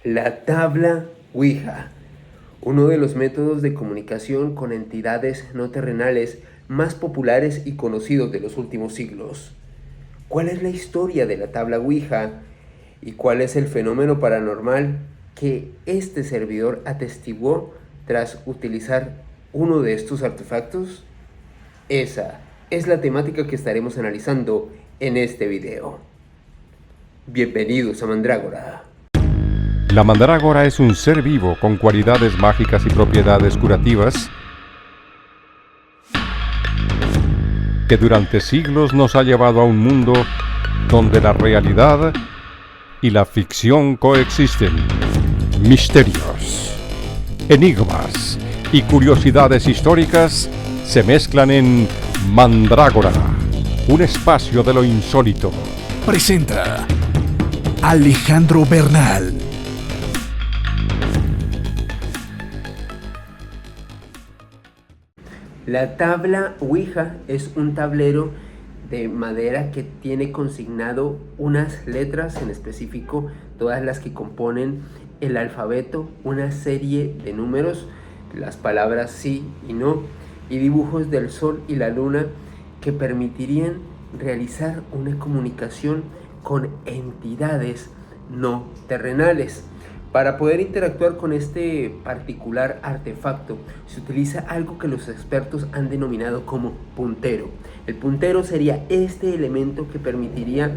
La tabla Ouija, uno de los métodos de comunicación con entidades no terrenales más populares y conocidos de los últimos siglos. ¿Cuál es la historia de la tabla Ouija y cuál es el fenómeno paranormal que este servidor atestiguó tras utilizar uno de estos artefactos? Esa es la temática que estaremos analizando en este video. Bienvenidos a Mandrágora. La mandrágora es un ser vivo con cualidades mágicas y propiedades curativas que durante siglos nos ha llevado a un mundo donde la realidad y la ficción coexisten. Misterios, enigmas y curiosidades históricas se mezclan en Mandrágora, un espacio de lo insólito. Presenta Alejandro Bernal. La tabla Ouija es un tablero de madera que tiene consignado unas letras en específico, todas las que componen el alfabeto, una serie de números, las palabras sí y no, y dibujos del sol y la luna que permitirían realizar una comunicación con entidades no terrenales. Para poder interactuar con este particular artefacto se utiliza algo que los expertos han denominado como puntero. El puntero sería este elemento que permitiría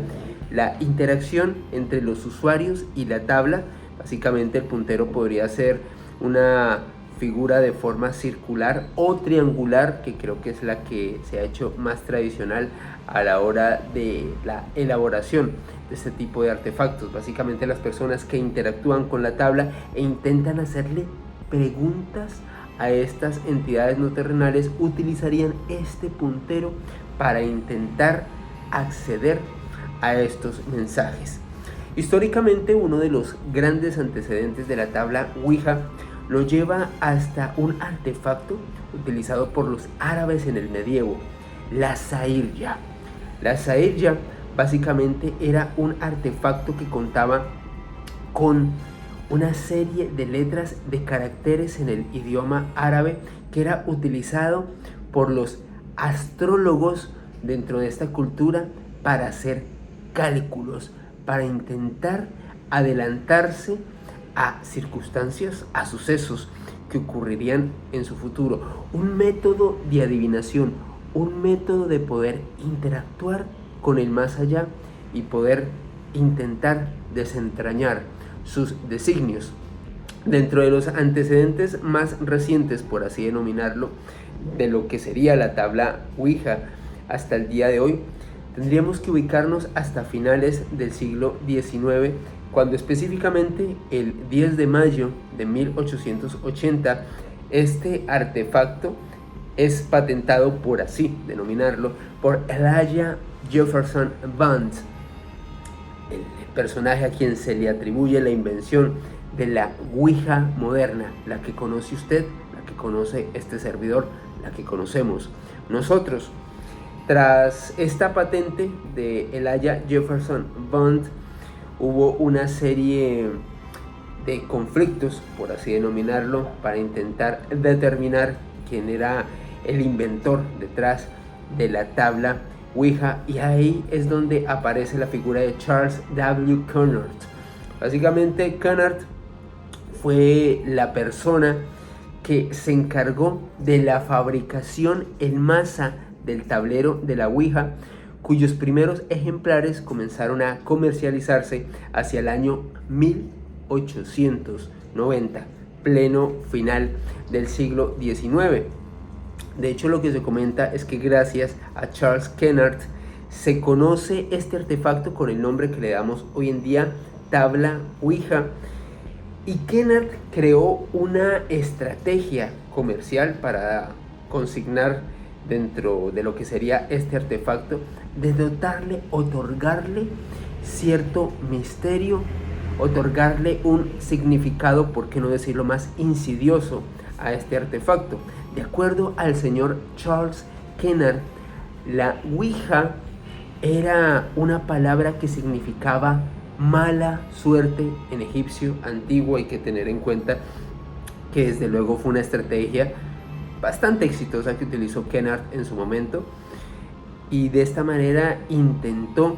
la interacción entre los usuarios y la tabla. Básicamente el puntero podría ser una figura de forma circular o triangular, que creo que es la que se ha hecho más tradicional a la hora de la elaboración de este tipo de artefactos. Básicamente las personas que interactúan con la tabla e intentan hacerle preguntas a estas entidades no terrenales utilizarían este puntero para intentar acceder a estos mensajes. Históricamente, uno de los grandes antecedentes de la tabla Ouija lo lleva hasta un artefacto utilizado por los árabes en el medievo, la sairya. La sairya básicamente era un artefacto que contaba con una serie de letras de caracteres en el idioma árabe que era utilizado por los astrólogos dentro de esta cultura para hacer cálculos, para intentar adelantarse a circunstancias, a sucesos que ocurrirían en su futuro. Un método de adivinación, un método de poder interactuar con el más allá y poder intentar desentrañar sus designios. Dentro de los antecedentes más recientes, por así denominarlo, de lo que sería la tabla Ouija hasta el día de hoy, tendríamos que ubicarnos hasta finales del siglo XIX, cuando específicamente el 10 de mayo de 1880 este artefacto es patentado, por así denominarlo, por Elijah Jefferson Bond, el personaje a quien se le atribuye la invención de la Ouija moderna, la que conoce usted, la que conoce este servidor, la que conocemos nosotros. Tras esta patente de Elijah Jefferson Bond, hubo una serie de conflictos, por así denominarlo, para intentar determinar quién era el inventor detrás de la tabla Ouija, y ahí es donde aparece la figura de Charles W. Kennard. Básicamente Kennard fue la persona que se encargó de la fabricación en masa del tablero de la Ouija, cuyos primeros ejemplares comenzaron a comercializarse hacia el año 1890, pleno final del siglo XIX. De hecho, lo que se comenta es que gracias a Charles Kennard se conoce este artefacto con el nombre que le damos hoy en día, tabla Ouija, y Kennard creó una estrategia comercial para consignar dentro de lo que sería este artefacto, de otorgarle cierto misterio, otorgarle un significado, por qué no decirlo más insidioso, a este artefacto. De acuerdo al señor Charles Kennard, la Ouija era una palabra que significaba mala suerte en egipcio antiguo. Hay que tener en cuenta que desde luego fue una estrategia bastante exitosa que utilizó Kennard en su momento, y de esta manera intentó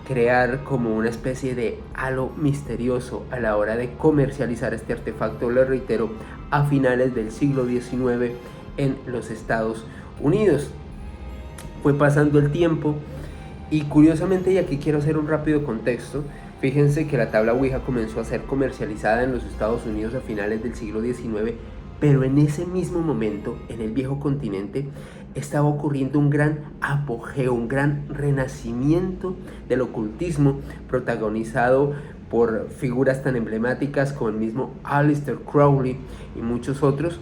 crear como una especie de halo misterioso a la hora de comercializar este artefacto, lo reitero, a finales del siglo XIX en los Estados Unidos. Fue pasando el tiempo y curiosamente, y aquí quiero hacer un rápido contexto, fíjense que la tabla Ouija comenzó a ser comercializada en los Estados Unidos a finales del siglo XIX, pero en ese mismo momento, en el viejo continente, estaba ocurriendo un gran apogeo, un gran renacimiento del ocultismo, protagonizado por figuras tan emblemáticas como el mismo Aleister Crowley y muchos otros,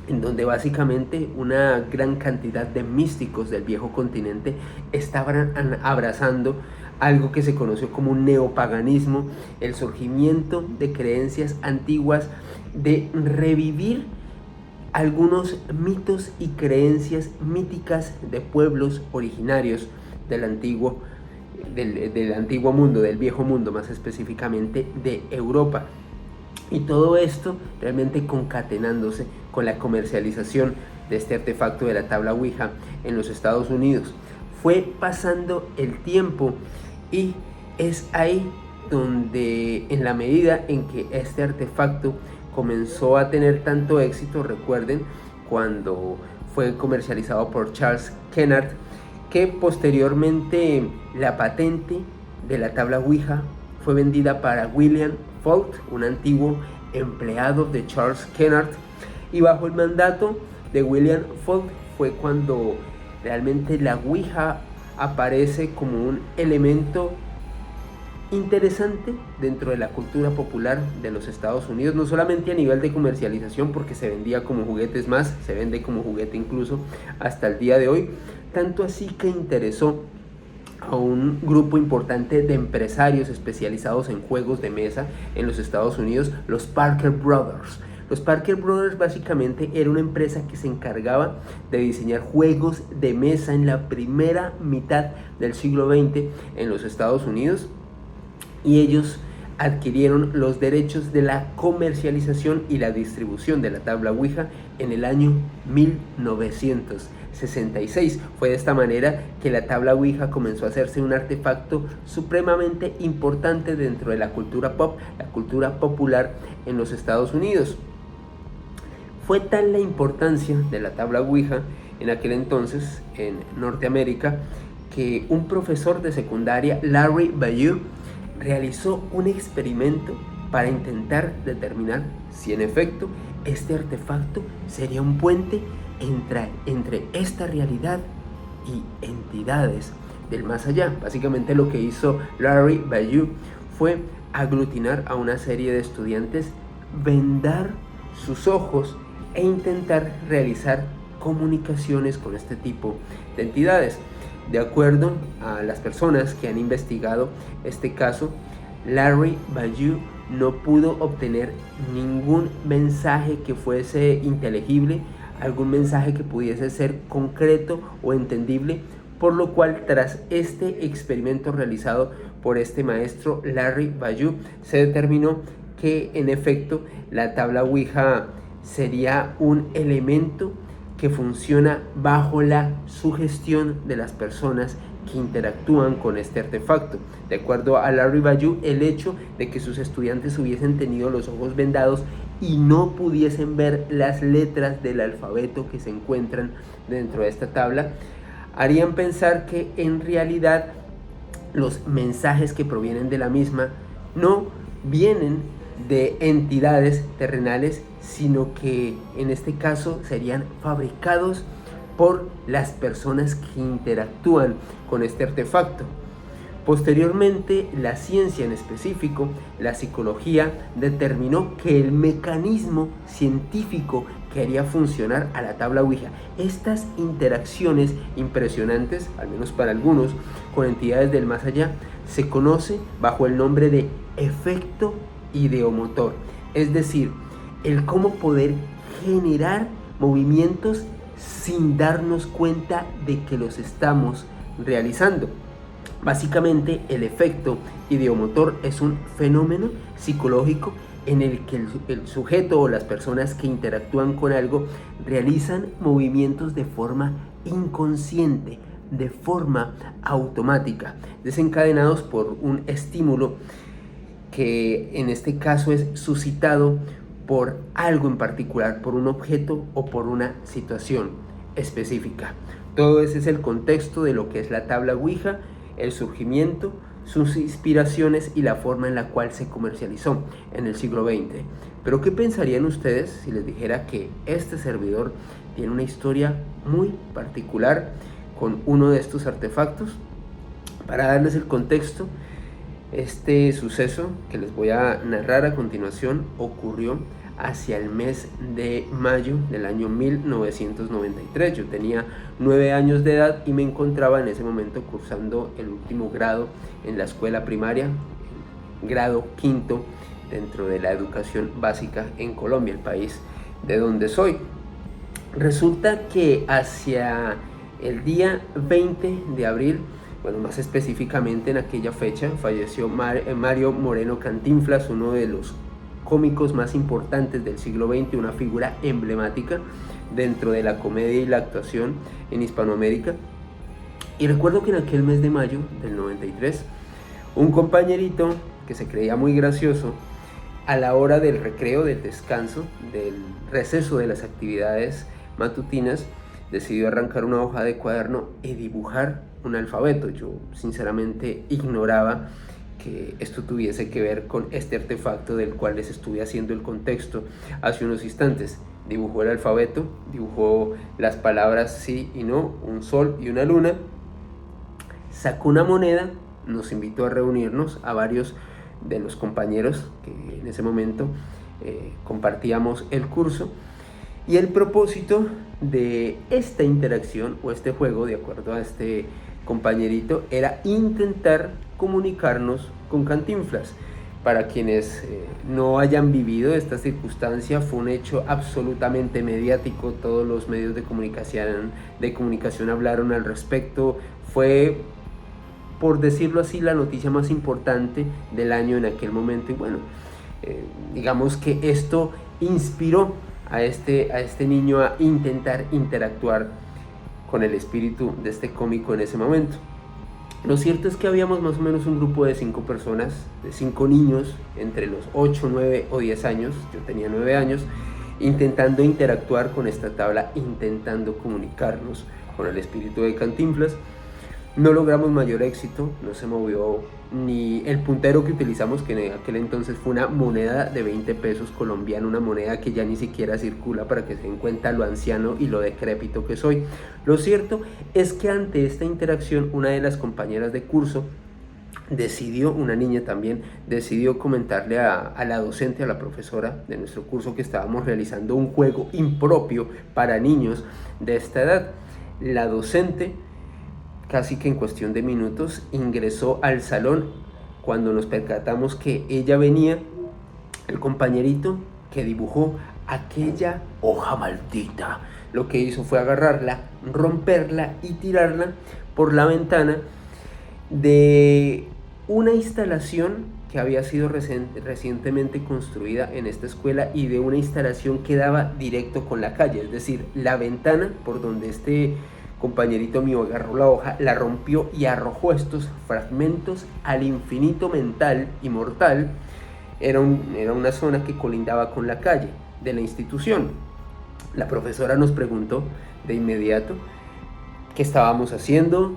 en donde básicamente una gran cantidad de místicos del viejo continente estaban abrazando algo que se conoció como un neopaganismo, el surgimiento de creencias antiguas, de revivir algunos mitos y creencias míticas de pueblos originarios del antiguo mundo, del viejo mundo, más específicamente de Europa. Y todo esto realmente concatenándose con la comercialización de este artefacto de la tabla Ouija en los Estados Unidos. Fue pasando el tiempo y es ahí donde, en la medida en que este artefacto comenzó a tener tanto éxito, recuerden cuando fue comercializado por Charles Kennard, que posteriormente la patente de la tabla Ouija fue vendida para William Fult, un antiguo empleado de Charles Kennard, y bajo el mandato de William Fult fue cuando realmente la Ouija aparece como un elemento interesante dentro de la cultura popular de los Estados Unidos, no solamente a nivel de comercialización, porque se vendía como juguetes más, se vende como juguete incluso hasta el día de hoy, tanto así que interesó a un grupo importante de empresarios especializados en juegos de mesa en los Estados Unidos, los Parker Brothers. Los Parker Brothers básicamente era una empresa que se encargaba de diseñar juegos de mesa en la primera mitad del siglo XX en los Estados Unidos, y ellos adquirieron los derechos de la comercialización y la distribución de la tabla Ouija en el año 1966. Fue de esta manera que la tabla Ouija comenzó a hacerse un artefacto supremamente importante dentro de la cultura pop, la cultura popular en los Estados Unidos. Fue tal la importancia de la tabla Ouija en aquel entonces en Norteamérica que un profesor de secundaria, Larry Bayou, realizó un experimento para intentar determinar si en efecto este artefacto sería un puente entre esta realidad y entidades del más allá. Básicamente lo que hizo Larry Bayou fue aglutinar a una serie de estudiantes, vendar sus ojos e intentar realizar comunicaciones con este tipo de entidades. De acuerdo a las personas que han investigado este caso, Larry Bayou no pudo obtener ningún mensaje que fuese inteligible, algún mensaje que pudiese ser concreto o entendible, por lo cual tras este experimento realizado por este maestro Larry Bayou se determinó que en efecto la tabla Ouija sería un elemento que funciona bajo la sugestión de las personas que interactúan con este artefacto. De acuerdo a Larry Bayou, el hecho de que sus estudiantes hubiesen tenido los ojos vendados y no pudiesen ver las letras del alfabeto que se encuentran dentro de esta tabla, harían pensar que en realidad los mensajes que provienen de la misma no vienen de entidades terrenales, sino que en este caso serían fabricados por las personas que interactúan con este artefacto. Posteriormente, la ciencia, en específico la psicología, determinó que el mecanismo científico que haría funcionar a la tabla Ouija, estas interacciones impresionantes, al menos para algunos, con entidades del más allá, se conoce bajo el nombre de efecto ideomotor, es decir, el cómo poder generar movimientos sin darnos cuenta de que los estamos realizando. Básicamente, el efecto ideomotor es un fenómeno psicológico en el que el sujeto o las personas que interactúan con algo realizan movimientos de forma inconsciente, de forma automática, desencadenados por un estímulo que en este caso es suscitado por algo en particular, por un objeto o por una situación específica. Todo ese es el contexto de lo que es la tabla Ouija, el surgimiento, sus inspiraciones y la forma en la cual se comercializó en el siglo XX. Pero ¿qué pensarían ustedes si les dijera que este servidor tiene una historia muy particular con uno de estos artefactos? Para darles el contexto, este suceso que les voy a narrar a continuación ocurrió hacia el mes de mayo del año 1993. Yo tenía 9 años de edad y me encontraba en ese momento cursando el último grado en la escuela primaria, grado quinto dentro de la educación básica en Colombia, el país de donde soy. Resulta que hacia el día 20 de abril, bueno, más específicamente en aquella fecha, falleció Mario Moreno Cantinflas, uno de los cómicos más importantes del siglo XX, una figura emblemática dentro de la comedia y la actuación en Hispanoamérica. Y recuerdo que en aquel mes de mayo del 93, un compañerito que se creía muy gracioso, a la hora del recreo, del descanso, del receso de las actividades matutinas, decidió arrancar una hoja de cuaderno y dibujar un alfabeto. Yo sinceramente ignoraba que esto tuviese que ver con este artefacto del cual les estuve haciendo el contexto hace unos instantes. Dibujó el alfabeto, dibujó las palabras sí y no, un sol y una luna, sacó una moneda, nos invitó a reunirnos a varios de los compañeros que en ese momento compartíamos el curso, y el propósito de esta interacción o este juego, de acuerdo a este compañerito, era intentar comunicarnos con Cantinflas. Para quienes no hayan vivido esta circunstancia, fue un hecho absolutamente mediático. Todos los medios de comunicación hablaron al respecto. Fue, por decirlo así, la noticia más importante del año en aquel momento. Y bueno, digamos que esto inspiró a este niño a intentar interactuar con el espíritu de este cómico en ese momento. Lo cierto es que habíamos más o menos un grupo de 5 personas, de 5 niños entre los 8, 9 o 10 años, yo tenía 9 años, intentando interactuar con esta tabla, intentando comunicarnos con el espíritu de Cantinflas. No logramos mayor éxito, no se movió ni el puntero que utilizamos, que en aquel entonces fue una moneda de 20 pesos colombiano, una moneda que ya ni siquiera circula, para que se den cuenta lo anciano y lo decrépito que soy. Lo cierto es que ante esta interacción, una de las compañeras de curso decidió, una niña también, decidió comentarle a la docente, a la profesora de nuestro curso, que estábamos realizando un juego impropio para niños de esta edad. La docente, casi que en cuestión de minutos, ingresó al salón. Cuando nos percatamos que ella venía, el compañerito que dibujó aquella hoja maldita, lo que hizo fue agarrarla, romperla y tirarla por la ventana de una instalación que había sido recientemente construida en esta escuela, y de una instalación que daba directo con la calle. Es decir, la ventana por donde este compañerito mío agarró la hoja, la rompió y arrojó estos fragmentos al infinito mental y mortal. Era una zona que colindaba con la calle de la institución. La profesora nos preguntó de inmediato qué estábamos haciendo,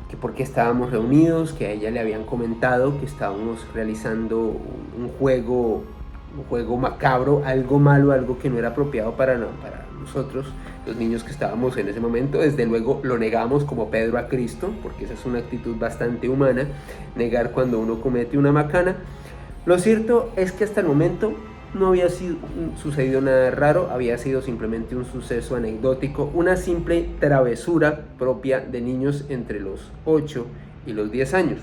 que por qué estábamos reunidos, que a ella le habían comentado que estábamos realizando un juego macabro, algo malo, algo que no era apropiado para nosotros, los niños que estábamos en ese momento. Desde luego lo negamos como Pedro a Cristo, porque esa es una actitud bastante humana, negar cuando uno comete una macana. Lo cierto es que hasta el momento no había sucedido nada raro, había sido simplemente un suceso anecdótico, una simple travesura propia de niños entre los 8 y los 10 años.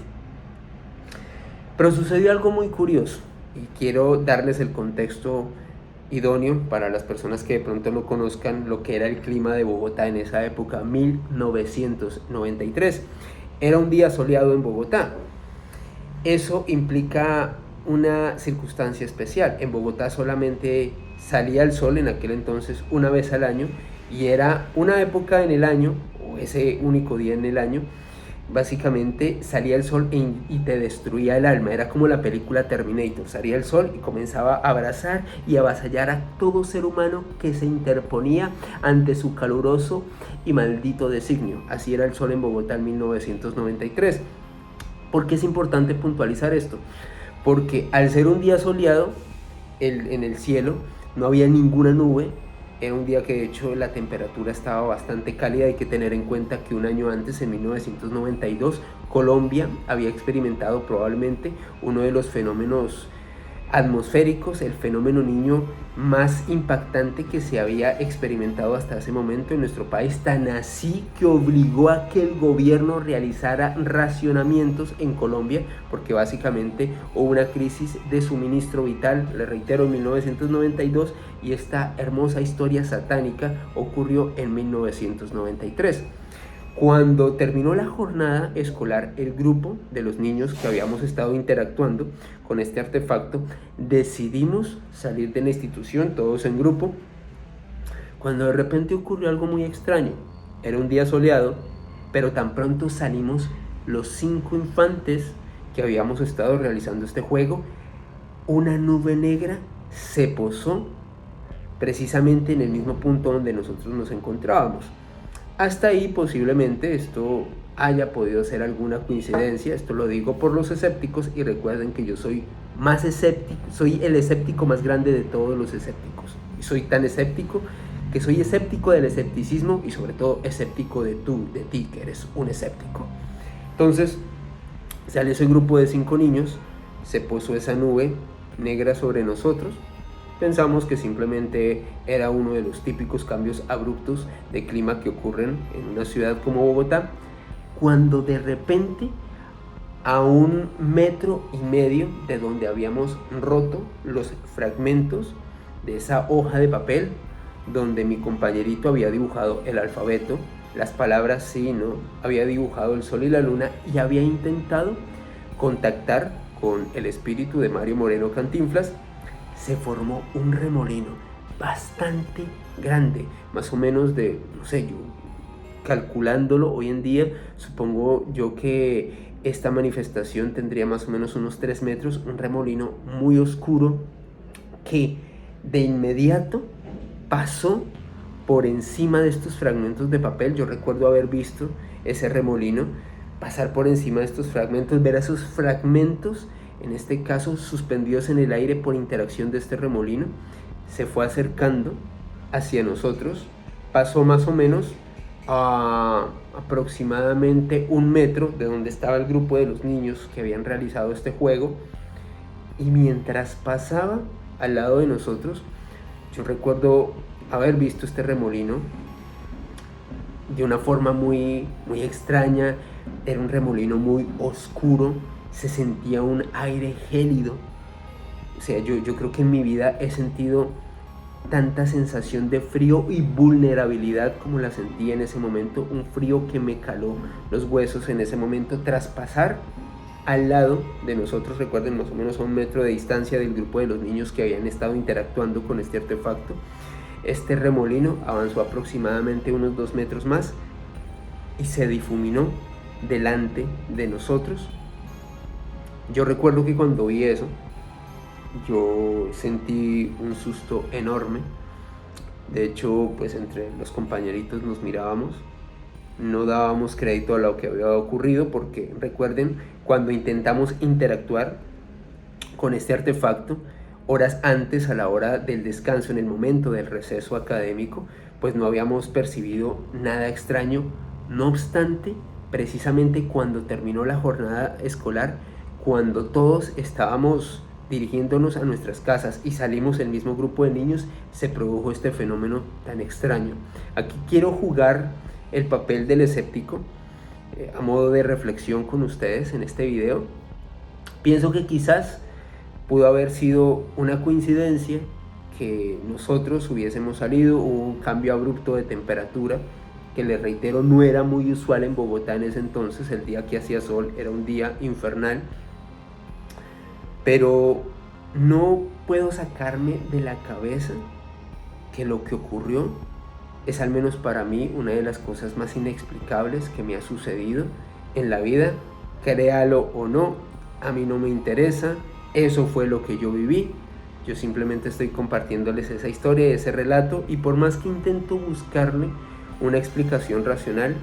Pero sucedió algo muy curioso, y quiero darles el contexto idóneo para las personas que de pronto no conozcan lo que era el clima de Bogotá en esa época, 1993. Era un día soleado en Bogotá. Eso implica una circunstancia especial. En Bogotá solamente salía el sol en aquel entonces una vez al año, y era una época en el año, o ese único día en el año, básicamente salía el sol y te destruía el alma. Era como la película Terminator. Salía el sol y comenzaba a abrazar y avasallar a todo ser humano que se interponía ante su caluroso y maldito designio. Así era el sol en Bogotá en 1993. ¿Por qué es importante puntualizar esto? Porque al ser un día soleado, en el cielo no había ninguna nube. Era un día que de hecho la temperatura estaba bastante cálida. Hay que tener en cuenta que un año antes, en 1992, Colombia había experimentado probablemente uno de los fenómenos atmosféricos, el fenómeno Niño más impactante que se había experimentado hasta ese momento en nuestro país, tan así que obligó a que el gobierno realizara racionamientos en Colombia, porque básicamente hubo una crisis de suministro vital, le reitero, en 1992, y esta hermosa historia satánica ocurrió en 1993. Cuando terminó la jornada escolar, el grupo de los niños que habíamos estado interactuando con este artefacto decidimos salir de la institución, todos en grupo, cuando de repente ocurrió algo muy extraño. Era un día soleado, pero tan pronto salimos los 5 infantes que habíamos estado realizando este juego, una nube negra se posó precisamente en el mismo punto donde nosotros nos encontrábamos. Hasta ahí posiblemente esto haya podido ser alguna coincidencia. Esto lo digo por los escépticos, y recuerden que yo soy más escéptico, soy el escéptico más grande de todos los escépticos, y soy tan escéptico que soy escéptico del escepticismo, y sobre todo escéptico de ti que eres un escéptico. Entonces salió ese grupo de 5 niños, se posó esa nube negra sobre nosotros. Pensamos que simplemente era uno de los típicos cambios abruptos de clima que ocurren en una ciudad como Bogotá, cuando de repente, a 1,5 metros de donde habíamos roto los fragmentos de esa hoja de papel donde mi compañerito había dibujado el alfabeto, las palabras sí, no, había dibujado el sol y la luna, y había intentado contactar con el espíritu de Mario Moreno Cantinflas, se formó un remolino bastante grande, más o menos de, no sé, yo calculándolo hoy en día, supongo yo que esta manifestación tendría más o menos unos 3 metros, un remolino muy oscuro que de inmediato pasó por encima de estos fragmentos de papel. Yo recuerdo haber visto ese remolino pasar por encima de estos fragmentos, ver esos fragmentos, en este caso suspendidos en el aire por interacción de este remolino. Se fue acercando hacia nosotros, pasó más o menos a aproximadamente 1 metro de donde estaba el grupo de los niños que habían realizado este juego, y mientras pasaba al lado de nosotros, yo recuerdo haber visto este remolino de una forma muy extraña. Era un remolino muy oscuro, se sentía un aire gélido. O sea, yo creo que en mi vida he sentido tanta sensación de frío y vulnerabilidad como la sentí en ese momento, un frío que me caló los huesos en ese momento tras pasar al lado de nosotros. Recuerden, más o menos a 1 metro de distancia del grupo de los niños que habían estado interactuando con este artefacto. Este remolino avanzó aproximadamente unos 2 metros más y se difuminó delante de nosotros. Yo recuerdo que cuando vi eso, yo sentí un susto enorme. De hecho, pues entre los compañeritos nos mirábamos, no dábamos crédito a lo que había ocurrido, porque recuerden, cuando intentamos interactuar con este artefacto, horas antes, a la hora del descanso, en el momento del receso académico, pues no habíamos percibido nada extraño. No obstante, precisamente cuando terminó la jornada escolar, cuando todos estábamos dirigiéndonos a nuestras casas y salimos el mismo grupo de niños, se produjo este fenómeno tan extraño. Aquí quiero jugar el papel del escéptico a modo de reflexión con ustedes en este video. Pienso que quizás pudo haber sido una coincidencia que nosotros hubiésemos salido, hubo un cambio abrupto de temperatura que les reitero no era muy usual en Bogotá en ese entonces. El día que hacía sol era un día infernal, pero no puedo sacarme de la cabeza que lo que ocurrió es, al menos para mí, una de las cosas más inexplicables que me ha sucedido en la vida. Créalo o no, a mí no me interesa, eso fue lo que yo viví. Yo simplemente estoy compartiéndoles esa historia, ese relato, y por más que intento buscarle una explicación racional,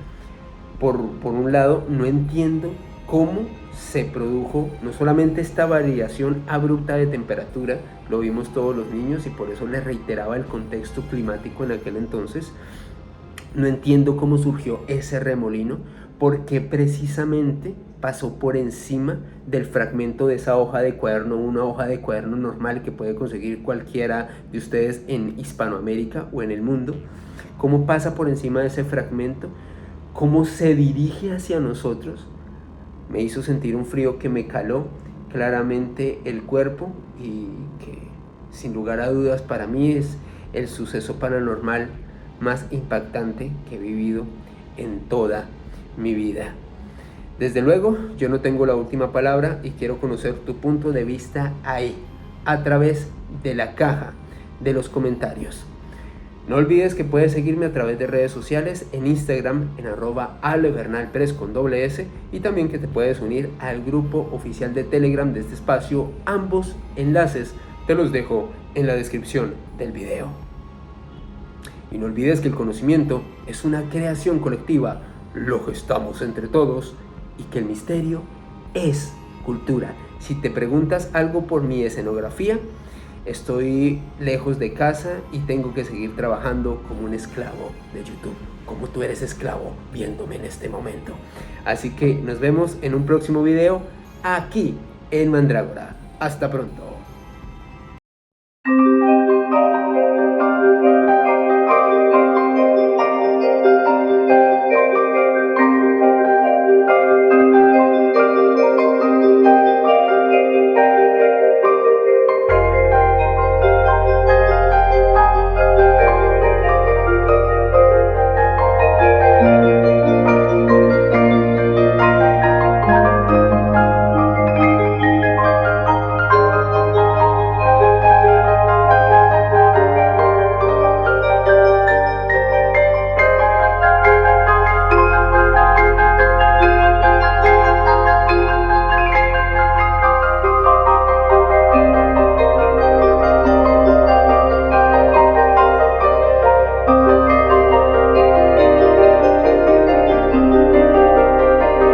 por un lado no entiendo cómo se produjo no solamente esta variación abrupta de temperatura, lo vimos todos los niños y por eso les reiteraba el contexto climático en aquel entonces. No entiendo cómo surgió ese remolino, porque precisamente pasó por encima del fragmento de esa hoja de cuaderno, una hoja de cuaderno normal que puede conseguir cualquiera de ustedes en Hispanoamérica o en el mundo. Cómo pasa por encima de ese fragmento, cómo se dirige hacia nosotros, me hizo sentir un frío que me caló claramente el cuerpo, y que sin lugar a dudas para mí es el suceso paranormal más impactante que he vivido en toda mi vida. Desde luego, yo no tengo la última palabra y quiero conocer tu punto de vista ahí, a través de la caja de los comentarios. No olvides que puedes seguirme a través de redes sociales, en Instagram en @alebernalpress con ss, y también que te puedes unir al grupo oficial de Telegram de este espacio. Ambos enlaces te los dejo en la descripción del video. Y no olvides que el conocimiento es una creación colectiva, lo gestamos entre todos, y que el misterio es cultura. Si te preguntas algo por mi escenografía, estoy lejos de casa y tengo que seguir trabajando como un esclavo de YouTube, como tú eres esclavo viéndome en este momento. Así que nos vemos en un próximo video aquí en Mandrágora. Hasta pronto.